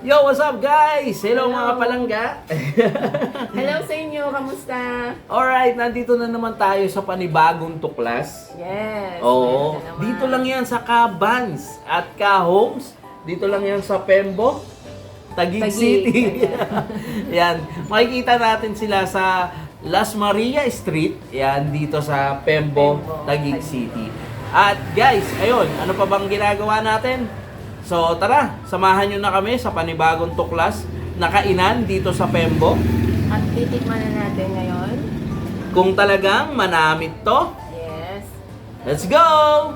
Yo, what's up guys? Hello, Hello. mga palangga. Hello sa inyo, kamusta? Alright, nandito na naman tayo sa panibagong tuklas. Yes. Oo, meron na naman. dito lang yan sa Ka-Vans at Ka-Homes. Dito lang yan sa Pembo, Taguig Taguig, City. Yan, makikita natin sila sa Las Maria Street. Yan, dito sa Pembo, Pembo, Taguig Taguig. City. At guys, ayun, ano pa bang ginagawa natin? So tara, samahan nyo na kami sa panibagong tuklas na kainan dito sa Pembo. At titikman na natin ngayon. Kung talagang manamit to, Yes. let's go!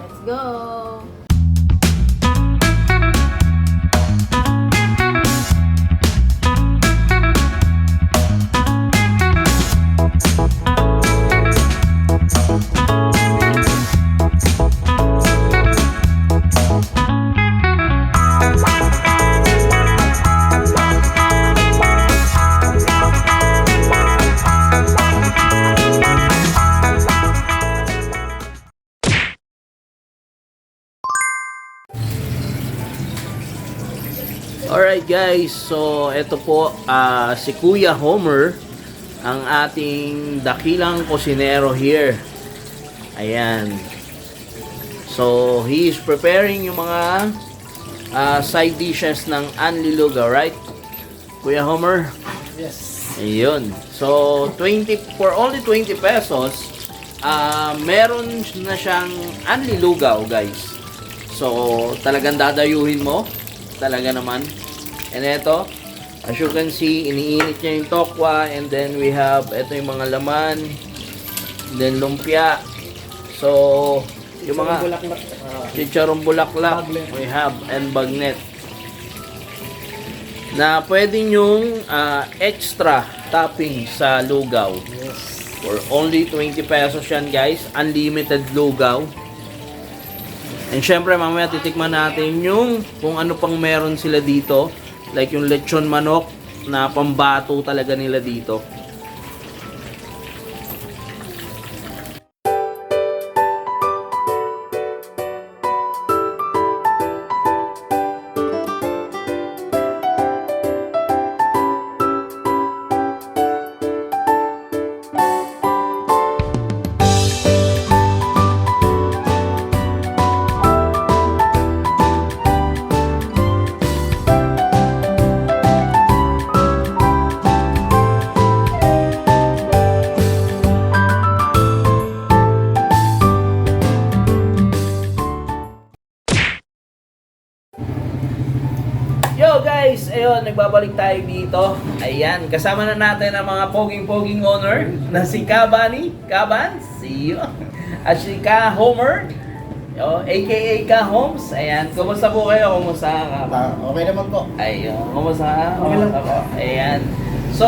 Let's go! Alright guys, so ito po si Kuya Homer, ang ating dakilang kusinero here. Ayan. So he is preparing yung mga side dishes ng Anlilug, alright? Kuya Homer? Yes. Ayun. So for only 20 pesos, meron na siyang Anlilugaw guys. So talagang dadayuhin mo. Talaga naman. And ito, as you can see, iniinit niya yung tokwa. And then we have, ito yung mga laman. And then lumpia. So, yung mga Bulaklak. chicharong bulaklak, Bagnet. we have, and bagnet. Na pwede nyong extra topping sa lugaw. Yes. For only 20 pesos yan guys. Unlimited lugaw. And syempre mamaya titikman natin yung kung ano pang meron sila dito. Like yung lechon manok na pambato talaga nila dito. Yo guys, ayun, nagbabalik tayo dito. Ayan, kasama na natin ang mga poging-poging owner na si Kabani, Kaban, see you. At si Ka Homer, yo, aka Ka Homes. Ayan, kumusta po kayo? Kumusta ka? Okay naman po. Ayun, kumusta? Okay lang. Ako. Ayan. So,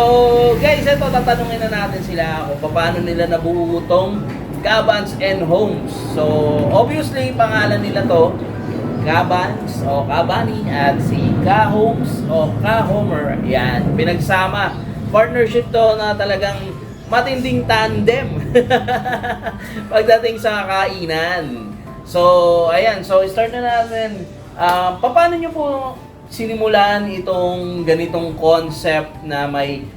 guys, ito, tatanungin na natin sila kung paano nila nabuo itong Kabans and Homes. So, obviously, pangalan nila to, Kabans o Kabani at si Ka-Homes o Ka-Homer. Yan, pinagsama. Partnership to na talagang matinding tandem pagdating sa kainan. So, ayan. So, start na natin. Paano nyo po sinimulan itong ganitong concept na may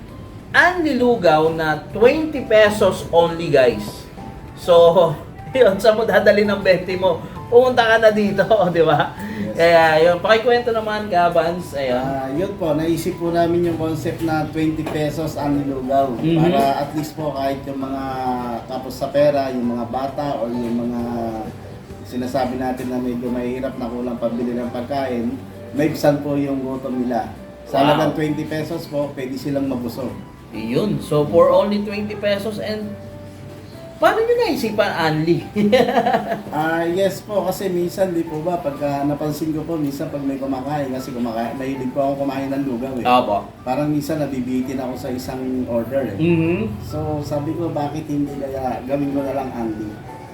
anlilugaw na 20 pesos only, guys? So, yun, saan mo dadali ng 20 mo? Pumunta ka na dito, di ba? Yes. Kaya yun, pakikwento naman, Kabans. Ayan. Yun po, naisip po namin yung concept na 20 pesos ang nilugaw. Mhm. Para at least po kahit yung mga tapos sa pera, yung mga bata o yung mga sinasabi natin na medyo mahirap na kulang pambili ng pagkain, maibsan po yung gutom nila. Sa Wow. halagang 20 pesos po, pwede silang mabusog. Yun. So, for only 20 pesos and paano nyo naisipan Anli? Yes po, kasi minsan di po ba, pagka napansin ko po, minsan pag may kumakain, kasi mahilig po ako kumain ng lugaw eh. Opo. Parang minsan nabibitin ako sa isang order eh. Mhm. So sabi ko, bakit hindi kaya gawin ko na lang Andy?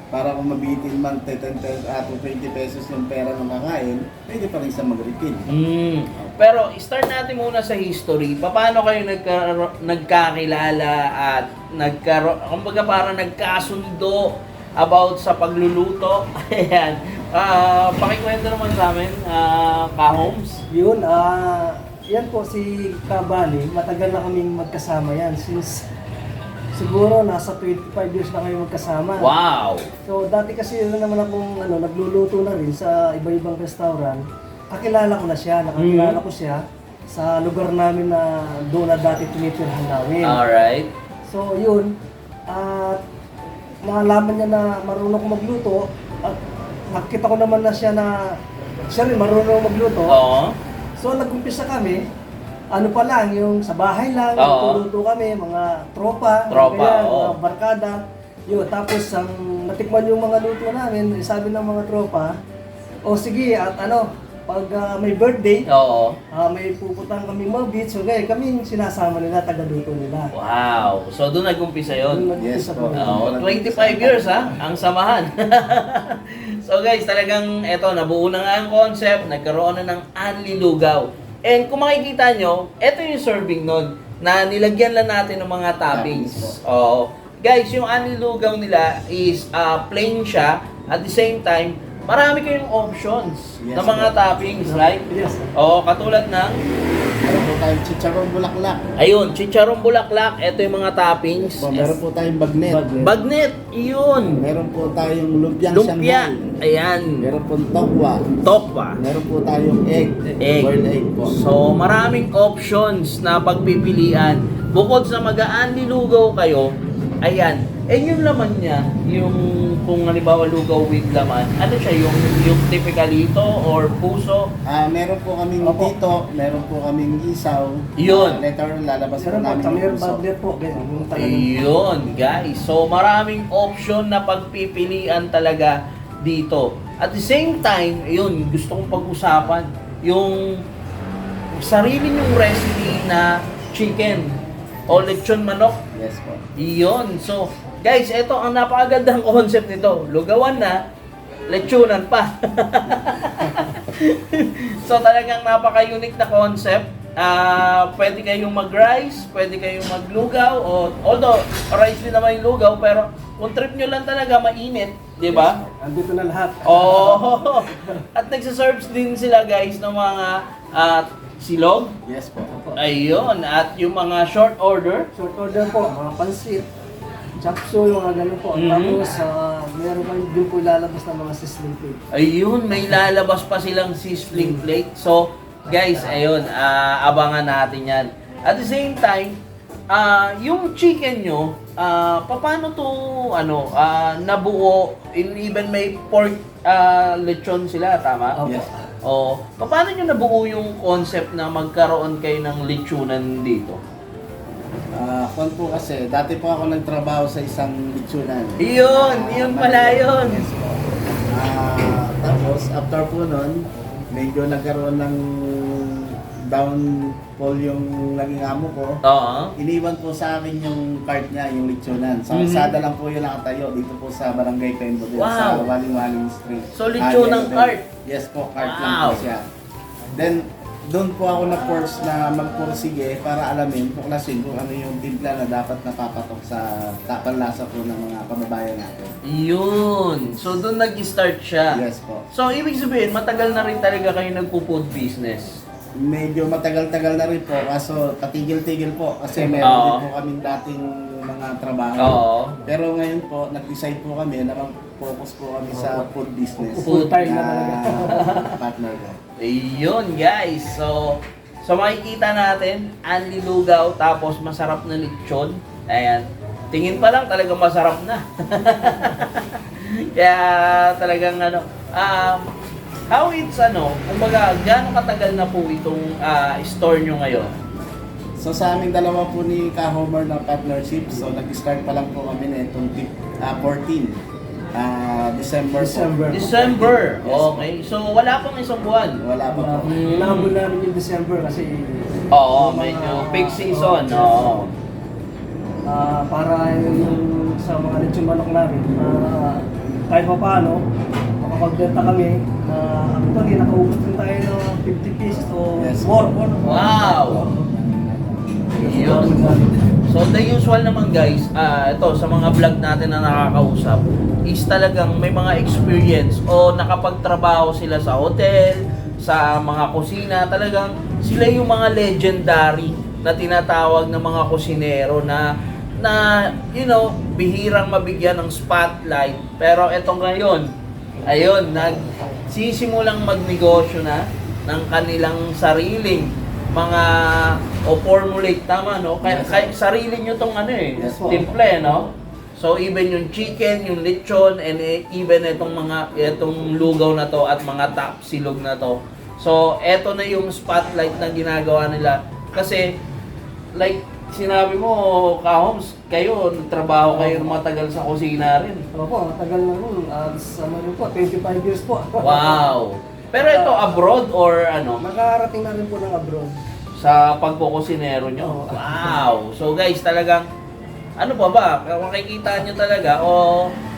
Para kung mabitin man 10 pesos at 20 pesos yung pera ng kakain, pwede pa rin siya mag-refill. Pero start natin muna sa history. Paano kayo nagkakilala at kumbaga parang nagkasundo about sa pagluluto? Ayan. Pakikwento naman sa amin, Ka-Homes. Yun, yan po si Kabali, matagal na kaming magkasama yan. Since siguro nasa 25 years na kayo magkasama. Wow! So dati kasi yun naman akong nagluluto na rin sa iba-ibang restaurant. Nakilala ko na siya, nakakilala ko siya sa lugar namin na doon na dati tinitirhan namin. Alright. So yun, at nalaman niya na marunong ko magluto at nakita ko naman na siya na siya rin marunong magluto. Oo. So nag-umpisa kami, ano pa lang, yung sa bahay lang, Oo. luto kami, mga tropa, Oo. mga barkada. Yun, tapos ang natikman yung mga luto namin, sabi ng mga tropa, o sige, at pag may birthday, Oo. may pupuntahan kaming mga beach, so gaya kaming sinasama nila, taga-luto nila. Wow! So doon nag-umpisa yun. Nag-umpisa Yes po. po. Oo, 25 years ang samahan. So guys, talagang eto, nabuo na nga ang concept, nagkaroon na ng Anli Lugaw. And kung makikita nyo, eto yung serving nun, na nilagyan lang natin ng mga toppings. Oo. Guys, yung Anli Lugaw nila is plain siya, at the same time, marami kayong options Yes, ng mga po. toppings, right? Yes. Oo, katulad ng Meron po tayong chicharon bulaklak. ayun, chicharong bulaklak, eto yung mga toppings. Po, meron po tayong bagnet. Bagnet, yun. Meron po tayong lumpiang Lumpia, Shanghai. ayan. Meron po tokwa. Tokwa. Meron po tayong egg. Egg. Boiled egg po. So, maraming options na pagpipilian. Bukod sa mag-aanli lugaw kayo, ayan, yung laman niya, yung kung halimbawa lugaw with laman, ano siya, yung typicalito or puso? Meron po kaming Opo. dito, meron po kaming isaw. Yun. Later on, lalabas po Meron po, namin kami yung yung puso. bagnet po, ganyan, yung talagang Ayun, guys. So, maraming option na pagpipilian talaga dito. At the same time, ayun, gusto kong pag-usapan yung sarili nyong recipe na chicken o lechon manok. Yes po. Iyon. So, guys, ito ang napakagandang concept nito. Lugawan na, lechonan pa. So, talagang napaka-unique na concept. Pwede kayong mag-rice, pwede kayong maglugaw, although rice din naman yung lugaw, pero kung trip nyo lang talaga mainit, di ba? andito na lahat. Oh, at nagsaserves din sila guys ng mga silog. Yes po. Ayun, at yung mga short order. Short order po, mga pansit, chapsuy, mga ganun po. Mhm. Tapos, meron kayo din po ilalabas ng mga sizzling plate. Ayun, may lalabas pa silang sizzling plate. So, guys, ayun, abangan natin yan. At the same time, yung chicken nyo, paano to, nabuo, even may pork lechon sila, tama? Opo. Yes. O, paano nyo nabuo yung concept na magkaroon kayo ng lechonan dito? Kung po kasi, dati po ako nagtrabaho sa isang litsunan. Yun pala yun. Yes po. Tapos, after po nun, medyo nagkaroon ng downfall yung naging amo ko. Oo. Iniwan po sa akin yung cart niya, yung litsunan. Sa Mhm. kalsada lang po yun nakatayo dito po sa Barangay Pembo din, Wow. sa Waling-Waling Street. So, litsunang yes, cart? Yes po, cart lang Wow. po siya. Then, doon po ako na-force na magpursige para alamin, tuklasin kung ano yung timpla na dapat napapatok sa panlasa po ng mga kababayan natin. Yun. So, doon nag-start siya. Yes po. So, ibig sabihin, matagal na rin talaga kayo nagpo-food business. Medyo matagal-tagal na rin po, kaso patigil-tigil po kasi Oo. meron din po kaming dating mga trabaho. Oo. Pero ngayon po, nag-decide po kami na mag-focus po kami sa food business. Full time na talaga. Partner ko. Ayun, guys. So makikita natin, Anli Lugaw, tapos masarap na lechon. Ayan. Tingin pa lang talagang masarap na. Kaya talagang how it's kumbaga, gaano katagal na po itong store nyo ngayon? So sa aming dalawa po ni Ka-Homer na partnership, so nag-start pa lang po kami na itong 14. December po. December. Yes, po. Okay. So wala pang isang buwan. Wala pa po. Inahabol namin yung December kasi Oo, yung mga- medyo peak season. Oo. Oo. Para yung sa mga lechon manok namin, kahit pa paano, makapagbenta kami na actually nakaubos din tayo ng 50 pieces o Yes. more. Wow! Yun. So the usual naman guys, ito sa mga vlog natin na nakakausap is talagang may mga experience o nakapagtrabaho sila sa hotel, sa mga kusina, talagang sila yung mga legendary na tinatawag ng mga kusinero na bihirang mabigyan ng spotlight. Pero eto ngayon, ayun, nagsisimulang magnegosyo na ng kanilang sariling mga formulate, tama, no? Kaya sarili nyo tong Yes, po. timple, no? So even yung chicken, yung lechon, and even itong lugaw na to at mga tapsilog na to. So eto na yung spotlight na ginagawa nila. Kasi like sinabi mo, Ka-Homes, kayo, nagtrabaho kayo matagal sa kusina rin. Opo, tagal na rin. Sama rin po, 25 years po. Wow! Pero ito, abroad or ano? Nakarating na rin po ng abroad. Sa pagkukusinero nyo? Oo. Wow! So guys, talagang, ano pa ba? Makikita nyo talaga o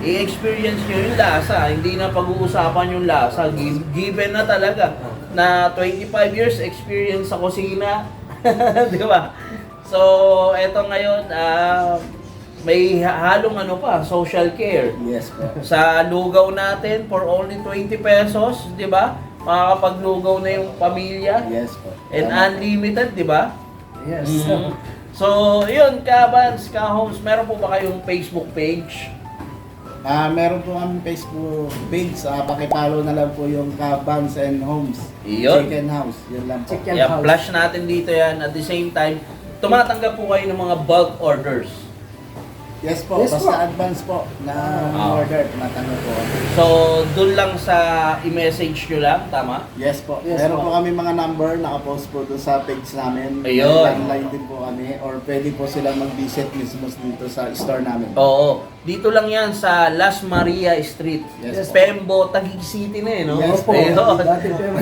i-experience nyo yung lasa. Hindi na pag-uusapan yung lasa. Given na talaga na 25 years experience sa kusina. Di ba? So, eto ngayon, may halong social care. Yes po. Sa lugaw natin, for only 20 pesos, di ba? Makakapaglugaw na yung pamilya. Yes po. And unlimited, di ba? Yes. So, yun, Ka-Vans, Ka-Homes, meron po ba kayong Facebook page? Meron po kami Facebook page. Pakipollow na lang po yung Cabans and Homes. Iyon. Chicken House. Yun lang po. Chicken Yeah, house. flash natin dito yan. At the same time, tumatanggap po kayo ng mga bulk orders. Yes po. Yes Basta po. advance po na Ah. order. Tumatanggap po. So, dun lang sa i-message nyo lang, tama? Yes po. Yes Meron po. po kami mga number. Nakapost po doon sa page namin. Ayun. Landline din po kami. Or pwede po silang mag-visit mismo dito sa store namin. Oo. Dito lang yan sa Las Maria Street. Yes po. Pembo, Taguig City na no? Yes Opo, Ayun. dati po yung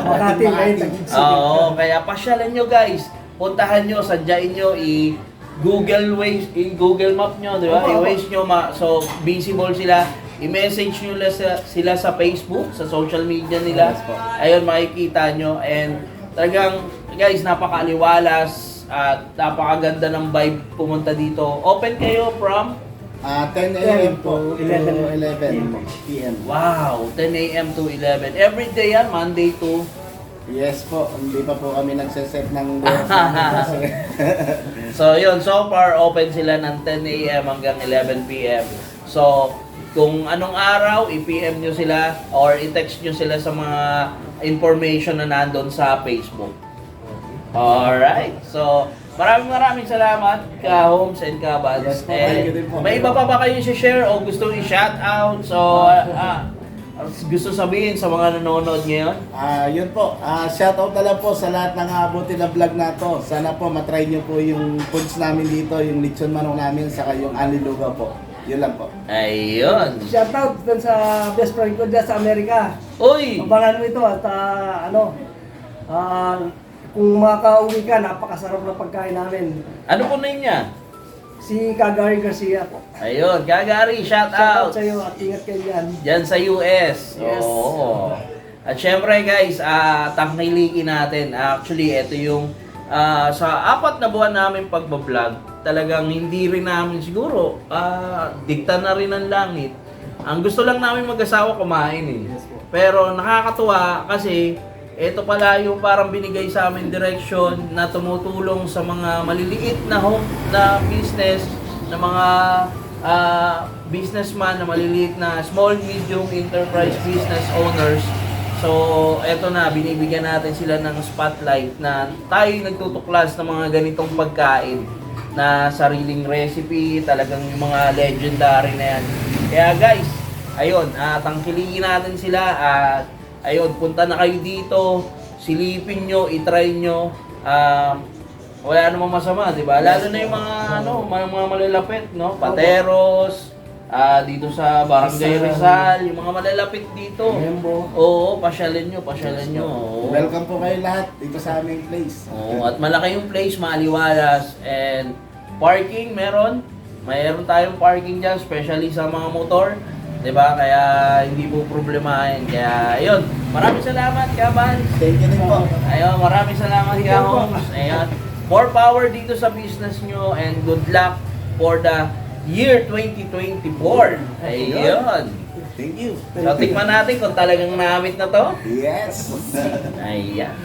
Makati ngayon, Taguig City. Oo, kaya pasyalan nyo guys. Puntahan nyo, sadyain nyo, i-Google Map nyo, di ba? Opo, opo. I-Waze nyo, so visible sila. I-message nyo sila sa Facebook, sa social media nila. Yes po. Ayun, makikita nyo. And talagang, guys, napakaliwalas at napakaganda ng vibe pumunta dito. Open kayo from 10 a.m. po to 11 11 p.m. wow, 10 a.m. to 11. Every day yan, Monday to... Yes po. Hindi pa po kami nagsiset ng doors namin kasi So yun, so far open sila ng 10 a.m. hanggang 11 p.m. So kung anong araw, i-PM nyo sila or i-text nyo sila sa mga information na nandun sa Facebook. Alright, so maraming salamat Ka-Homes and Ka-Vans. Yes po, thank you din po. May iba pa ba kayong share o gusto i-shout out? So gusto sabihin sa mga nanonood ngayon? Yun po. Shoutout na lang po sa lahat ng abutin na vlog na to. Sana po matry nyo po yung foods namin dito, yung lechon manok namin, saka yung anilugaw po. Yun lang po. Ayun. Shoutout dun sa best friend ko dyan sa Amerika. Uy! Abangan mo ito at kung makauwi ka, napakasarap na pagkain namin. Ano po name niya? Si Kagari Garcia po. Ayun, Gagari, shout Shoutout out! sa iyo at ingat kayo dyan. Diyan sa US. Yes. Oo. At syempre guys, tangkilikin natin. Actually, ito yung sa 4 na buwan namin pagbablog, talagang hindi rin namin siguro dikta na rin ng langit. Ang gusto lang namin mag-asawa kumain eh. Yes po. Pero nakakatuwa kasi ito pala yung parang binigay sa amin direction na tumutulong sa mga maliliit na business, na mga businessman, na maliliit na small, medium enterprise business owners. So, eto na, binibigyan natin sila ng spotlight na tayo nagtutuklas ng mga ganitong pagkain na sariling recipe, talagang yung mga legendary na yan. Kaya guys, ayun, tangkilikin natin sila at ayun, punta na kayo dito, silipin nyo, itry nyo. Wala namang masama, di ba? Lalo na yung mga malalapit, no? Pateros, dito sa Barangay Rizal, yung mga malalapit dito. Membo. Oo, pasyalin nyo. Oo. Welcome po kayo lahat dito sa aming place. Oo, at malaki yung place, maliwalas, and parking meron. Mayroon tayong parking dyan, especially sa mga motor. Diba? Kaya hindi po problemahin. Kaya ayun, maraming salamat Ka-Vans. Thank you din po. Ayun, maraming salamat Ka-Homes. Ayun, more power dito sa business nyo and good luck for the year 2024. Ayun. Thank you. So, tikman natin kung talagang namit na to. Yes. Ayan.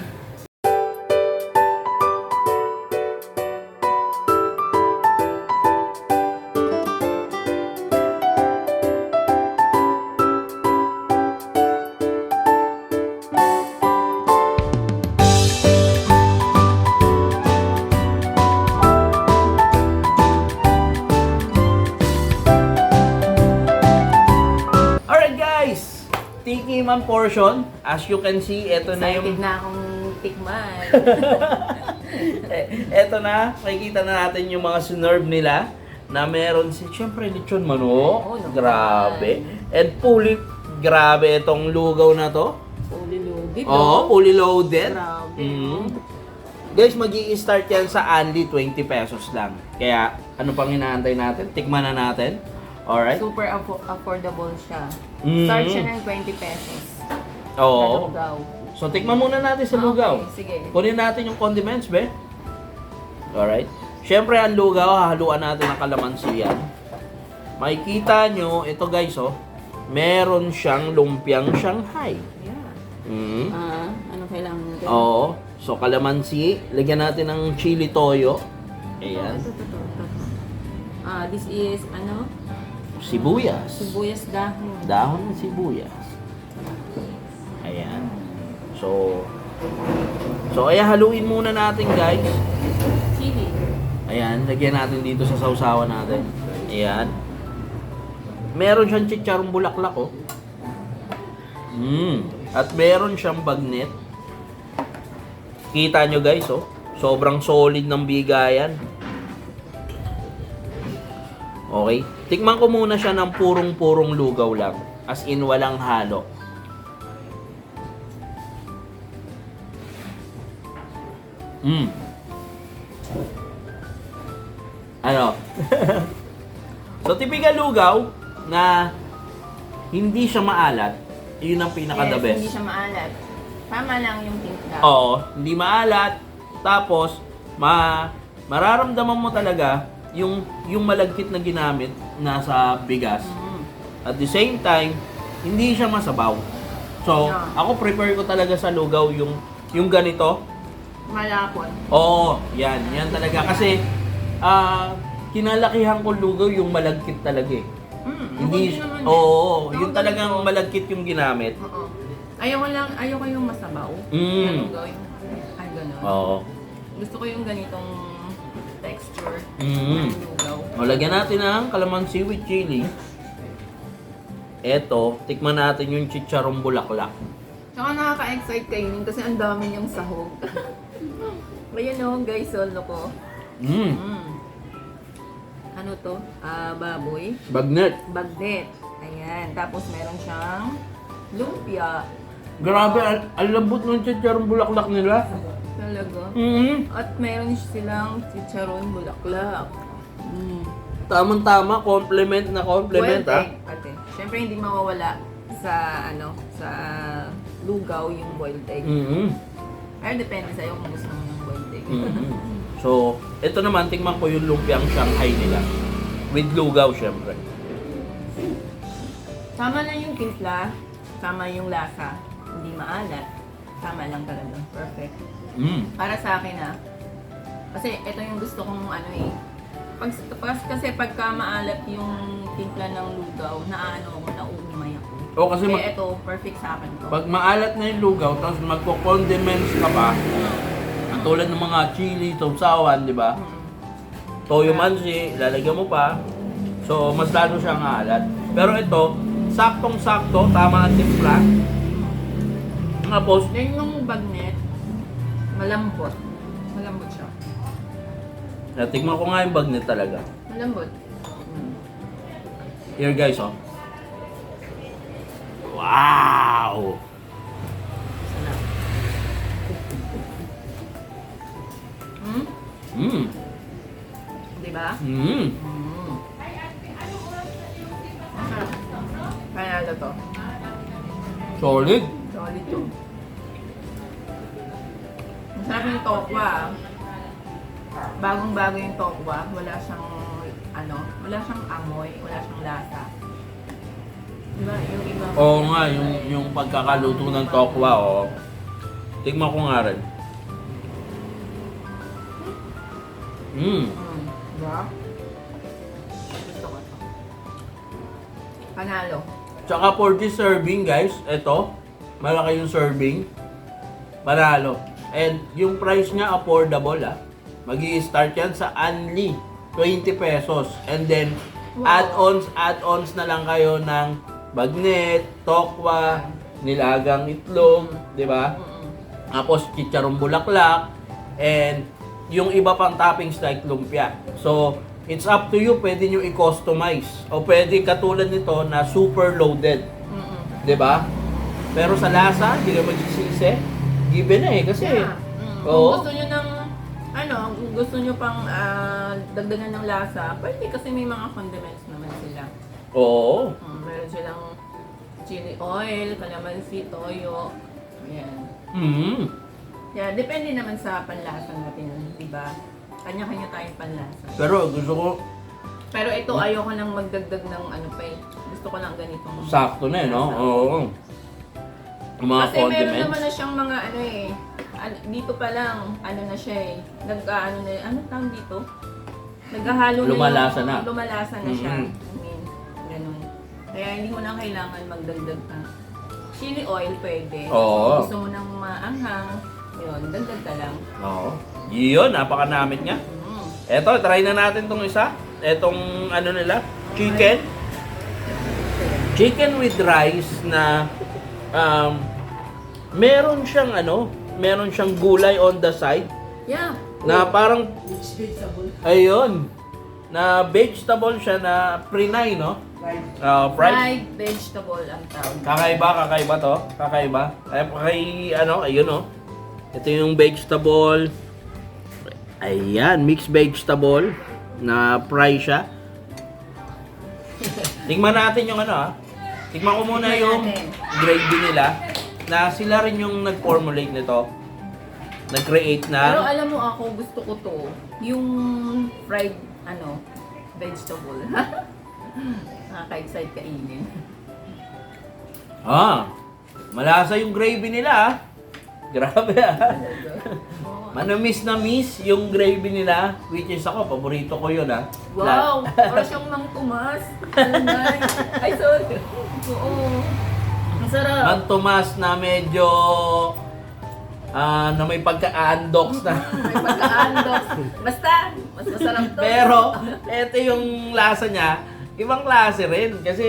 ang portion. As you can see, ito na Excited yung... na akong tikman. Ito na, makikita na natin yung mga sinerve nila na meron siyempre lechon manok. Oo naman. Grabe. And fully, grabe itong lugaw na to. Fully loaded. Oo, fully loaded. Grabe. Guys, mag-i-start yan sa only 20 pesos lang. Kaya, ano pang inaantay natin? Tikman na natin. Alright? Super affordable siya. Mm. Start siya ng 20 pesos. Oo. Na lugaw. So, tikman muna natin sa lugaw. Okay, sige. Kunin natin yung condiments, be. Alright? Siyempre, ang lugaw, haluan natin ng kalamansi yan. Makikita nyo, ito guys, oh. Meron siyang lumpiang Shanghai. Yeah. Mm. Ano kailangan natin? Oo. So, kalamansi. Lagyan natin ng chili toyo. Ayan. Ito. This is, Sibuyas. sibuyas dahon. Dahon ng sibuyas. Ayan. So, ayan, haluin muna natin, guys. Chili. Ayan, lagyan natin dito sa sausawan natin. Ayan. Meron siyang chicharong bulaklak, oh. At meron siyang bagnet. Kita nyo, guys, oh. Sobrang solid ng bigayan. Okay. Tikman ko muna siya ng purong-purong lugaw lang. As in, walang halo. Ano? So, typical lugaw na hindi siya maalat. Yun ang pinaka-the best. Hindi siya maalat. Tama lang yung timpla. Oo, hindi maalat. Tapos, mararamdaman mo talaga yung malagkit na ginamit nasa bigas. At the same time, hindi siya masabaw. So, Yeah. ako prefer ko talaga sa lugaw yung ganito. Malapot. Oo, yan talaga. Kasi, kinalakihan ko lugaw yung malagkit talaga eh. Hindi, naman oo, eh. yung Ako talagang ganito. malagkit yung ginamit. Oo. Ayoko yung masabaw. Mm. Yung lugaw, ay gano'n. Oo. Gusto ko yung ganitong texture Mm. ng lugaw. O, lagyan natin ng calamansi with chili. Eto, tikman natin yung chicharong bulaklak. Tsaka nakaka-excite kainin kasi ang dami niyang sahog. Ayan o, guys, solo ko. Ano to? Baboy. Bagnet. Bagnet. Ayan. Tapos meron siyang lumpia. Grabe, ang lambot ng chicharong bulaklak nila. Talaga. At meron silang chicharon bulaklak. Tamang-tama, compliment na compliment, Boiled ha? egg, ate. Siyempre hindi mawawala sa sa lugaw yung boiled egg. Pero depende sa'yo kung gusto mo ng boiled egg. So, ito naman, tingnan ko yung lumpiang Shanghai nila. With lugaw, syempre. Tama lang yung timpla, tama yung lasa. Hindi maalat. Tama lang talaga. Perfect. Para sa akin kasi ito yung gusto kong kasi pagka maalat yung timpla ng lugaw, nauumay ako. O kasi Kaya ito, perfect sa akin to. pag maalat na yung lugaw, tapos magko-condiments ka pa, tulad ng mga chili, sausawan, di ba? Toyo mansi, lalagyan mo pa. So, mas lalo siyang alat. Pero ito, saktong-sakto, tama ang timpla. Tapos, Then yung bagnet, malambot. Malambot siya. natikman ko nga yung bagnet talaga. Malambot. Here guys, oh. Wow! Sarap. Diba? Masarap. Panalo to. Solid. Solid to. Masarap yung tokwa. Bagong-bago yung tokwa. Wala siyang amoy, wala siyang lasa. Diba? Yung iba. Oo nga, yung pagkakaluto ng tokwa, oh. Tignan ko nga rin. Diba? Gusto ko to. Panalo. Tsaka for this serving, guys, ito, malaki yung serving. Panalo. And yung price niya, affordable, ah. Magi-start yan sa only 20 pesos. And then, Wow. add-ons na lang kayo ng bagnet, tokwa, nilagang itlog, di ba? Tapos chicharong bulaklak, and yung iba pang toppings like lumpia. So, it's up to you, pwede nyo i-customize. O pwede katulad nito na super loaded. Di ba? Pero sa lasa, hindi ka magsisisi. Given na eh, kasi... Yeah. Kung Oo. gusto nyo ng, kung gusto nyo pang dagdagan ng lasa, pwede kasi may mga condiments naman sila. Oo. Meron silang chili oil, calamansi, toyo. Ayan. Yeah, depende naman sa panlasa natin, di ba? Kanya-kanya tayong panlasa. Pero gusto ko, Pero ito, ayoko nang magdagdag ng ano pa eh. Gusto ko lang ganitong sakto na eh, no? Oo. Yung mga Kasi meron condiments. naman na siyang mga ano eh. Dito pa lang, ano na siya eh. Nag-ano na, ano tawag dito? Naghahalo na Lumalasa yung, na. Lumalasa na siya. Mhm. I mean, ganun. Kaya hindi mo na kailangan magdagdag pa. Chili oil pwede. Oo. Kung gusto mo nang maanghang, yun, dagdag ka lang. Oo. Yun, napakanamit nga. Eto, try na natin tong isa. Etong ano nila, chicken. Chicken with rice na meron siyang meron siyang gulay on the side Yeah. na parang Vegetable. ayun, na vegetable siya na prinay, no? Right. Fried. Fried vegetable ang tawag. Kakaiba to. Kakaiba. Ayun, no? Ito yung vegetable. Ayan, mixed vegetable na fry siya. Tingnan natin yung Tingnan ko muna Tingnan yung natin. gravy nila na sila rin yung nag-formulate nito. Nag-create Pero na. alam mo ako, gusto ko to. Yung fried, vegetable. Nakaka-excite kainin. Malasa yung gravy nila. Grabe Manamis na miss yung gravy nila, which is ako, paborito ko yun Wow! Parang siyang Mang Tomas. Ay, sorry. Oo. Ang sarap. Mang Tomas na medyo na may pagka-andox na. May pagka-andox. Basta, mas masarap to. Pero, eto yung lasa niya, ibang klase rin. Kasi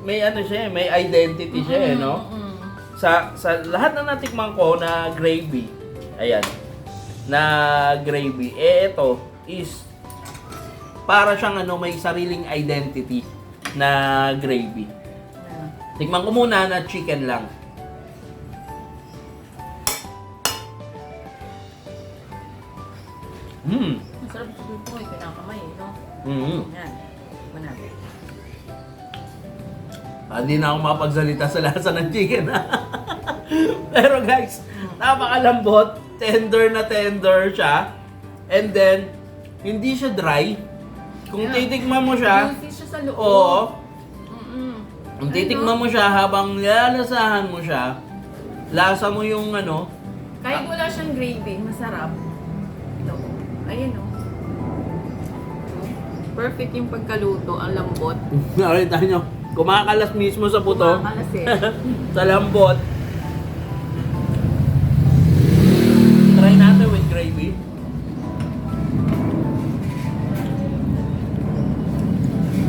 may siya, may identity siya, no? Sa lahat na natikman ko na gravy, ayan, na gravy, ito is para siyang may sariling identity na gravy. Tikman ko muna na chicken lang. Masarap ito eh, kinakamay eh, no? Yan. Manapit. Hindi na ako mapagsalita sa lasa ng chicken. Pero guys, napakalambot, tender na tender siya. And then, hindi siya dry. Kung titikman mo siya, Juicy siya sa loob. oo, kung Ano? titikman mo siya habang lalasahan mo siya, lasa mo yung Kahit wala siyang gravy, masarap. Ito. Ayan o. Perfect yung pagkaluto, ang lambot. nakita nyo, kumakalas mismo sa buto. Kumakalas eh. Sa lambot. Try natin with gravy.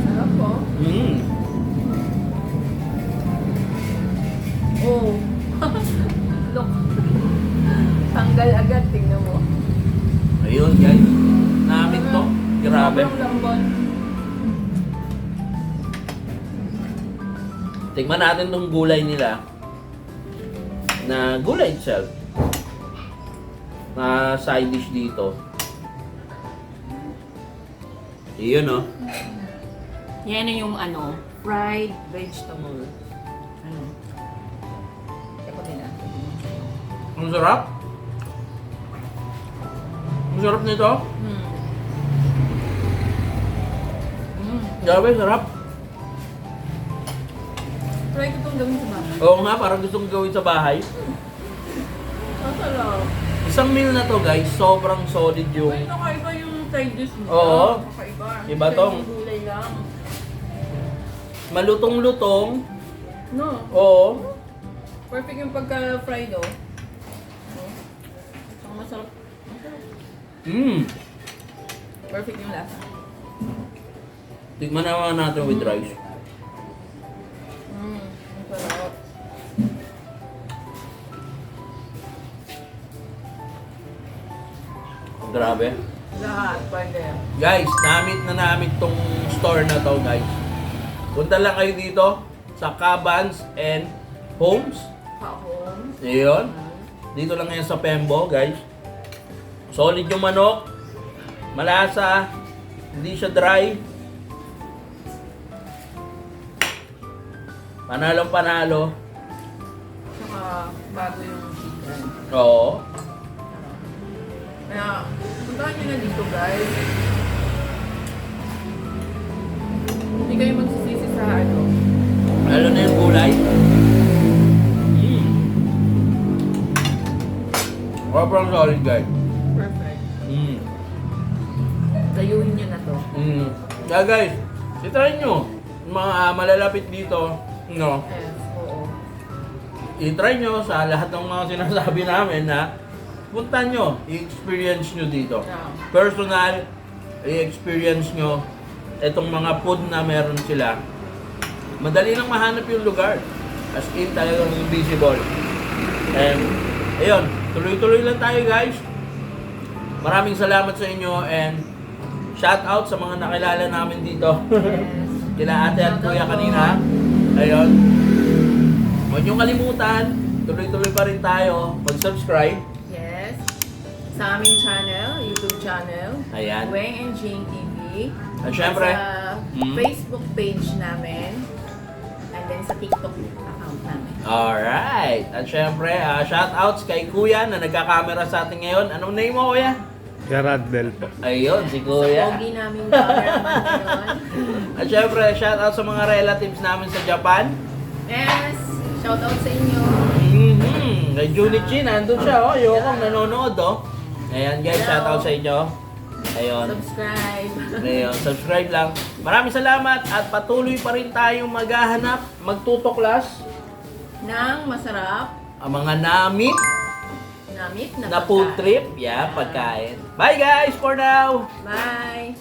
Sarap po. Oh. Look. Tanggal agad, tingnan mo. Ayun guys, namin to. Grabe. Sobrang lambot. Tingnan natin tong gulay nila. Na gulay itself. Na side dish dito. Iyon Yan na yung fried vegetable. Ito nila. Ang sarap. Ang sarap nito. Grabe, sarap. Try ko itong gawin sa bahay. Oo nga, parang gustong gawin sa bahay. Masarap. Isang meal na to guys, sobrang solid yung... Uy, nakaiba yung side dish nila. Oo. Nakaiba. Iba tong- Yung gulay lang. Malutong-lutong. No. Oo. Perfect yung pagka-fried oh. Ang masarap. Perfect yung lasa. Tikman naman natin with rice. Ang sarap. Grabe. Lahat, pwede. Guys, namit tong store na to, guys. Punta lang kayo dito sa Cabans and Homes. Pa-home. Ayun. Dito lang ngayon sa Pembo, guys. Solid yung manok. Malasa. Hindi siya dry. Panalong panalo. Saka bago yung chicken. Oo. Kaya, puntahan nyo na dito guys. Hindi kayo magsisisi sa ano. Lalo na yung gulay. Sobrang solid, guys. Perfect. Mm. Dayuhin nyo na to. Kaya guys, itry nyo. Yung mga malalapit dito, no? Yes, oo. I-try nyo sa lahat ng mga sinasabi namin na punta nyo, i-experience nyo dito. Yeah. Personal, i-experience nyo itong mga food na meron sila. Madali lang mahanap yung lugar. As in, talagang visible. And, ayun, tuloy-tuloy lang tayo guys. Maraming salamat sa inyo and shout out sa mga nakilala namin dito. Yes. Kila ate at Shout out kuya po. kanina. Ayun. Huwag niyong kalimutan, tuloy-tuloy pa rin tayo. Mag-subscribe. Yes. Sa aming channel, YouTube channel. Ayan. Weng and Jing TV. At syempre, Sa Facebook page namin. And then sa TikTok account namin. alright. At syempre, shoutouts kay kuya na nagka-camera sa atin ngayon. Anong name mo kuya? Gerard Del po. Ayun, si Sa kuya. pogi namin cameraman ngayon. At syempre, shoutout sa mga relatives namin sa Japan. Yes. Shout out sa inyo. Kay Junichi, nandun siya. Oh, yung nanonood. Oh. Ayan guys, Hello. shoutout sa inyo. Ayun. Subscribe. Ngayon, subscribe lang. Maraming salamat at patuloy pa rin tayong maghahanap, magtutuklas Nang masarap. ang mga namit Namit na food pagkain. trip. Yeah, pagkain. Bye guys for now! Bye.